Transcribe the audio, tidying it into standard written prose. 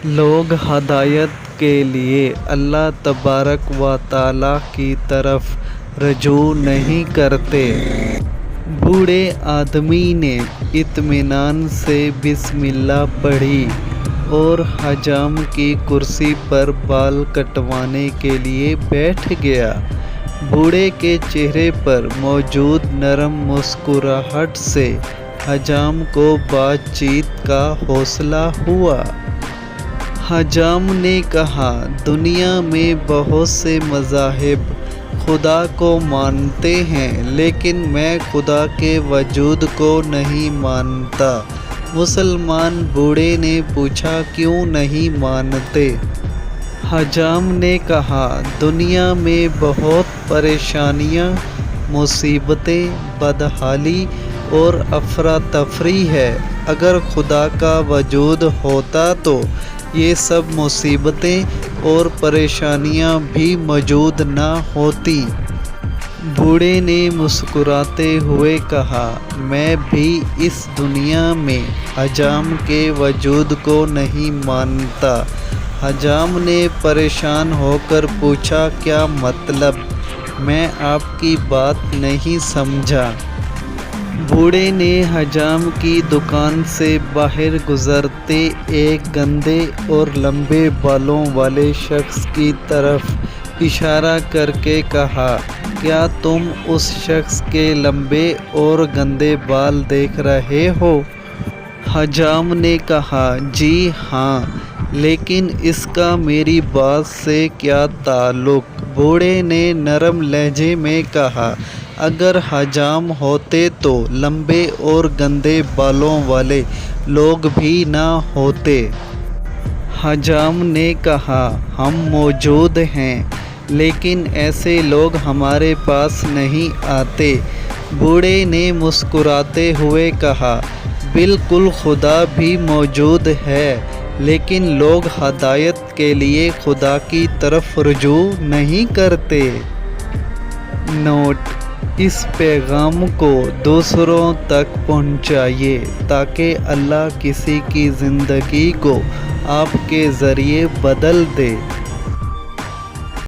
لوگ ہدایت کے لیے اللہ تبارک و تعالی کی طرف رجوع نہیں کرتے۔ بوڑھے آدمی نے اطمینان سے بسم اللہ پڑھی اور حجام کی کرسی پر بال کٹوانے کے لیے بیٹھ گیا۔ بوڑھے کے چہرے پر موجود نرم مسکراہٹ سے حجام کو بات چیت کا حوصلہ ہوا۔ حجام نے کہا، دنیا میں بہت سے مذاہب خدا کو مانتے ہیں لیکن میں خدا کے وجود کو نہیں مانتا۔ مسلمان بوڑھے نے پوچھا، کیوں نہیں مانتے؟ حجام نے کہا، دنیا میں بہت پریشانیاں، مصیبتیں، بدحالی اور افراتفری ہے۔ اگر خدا کا وجود ہوتا تو یہ سب مصیبتیں اور پریشانیاں بھی موجود نہ ہوتیں۔ بوڑھے نے مسکراتے ہوئے کہا، میں بھی اس دنیا میں حجام کے وجود کو نہیں مانتا۔ حجام نے پریشان ہو کر پوچھا، کیا مطلب؟ میں آپ کی بات نہیں سمجھا۔ بوڑھے نے حجام کی دکان سے باہر گزرتے ایک گندے اور لمبے بالوں والے شخص کی طرف اشارہ کر کے کہا، کیا تم اس شخص کے لمبے اور گندے بال دیکھ رہے ہو؟ حجام نے کہا، جی ہاں، لیکن اس کا میری بات سے کیا تعلق؟ بوڑھے نے نرم لہجے میں کہا، اگر حجام ہوتے تو لمبے اور گندے بالوں والے لوگ بھی نہ ہوتے۔ حجام نے کہا، ہم موجود ہیں لیکن ایسے لوگ ہمارے پاس نہیں آتے۔ بوڑھے نے مسکراتے ہوئے کہا، بالکل، خدا بھی موجود ہے لیکن لوگ ہدایت کے لیے خدا کی طرف رجوع نہیں کرتے۔ نوٹ: اس پیغام کو دوسروں تک پہنچائیے تاکہ اللہ کسی کی زندگی کو آپ کے ذریعے بدل دے۔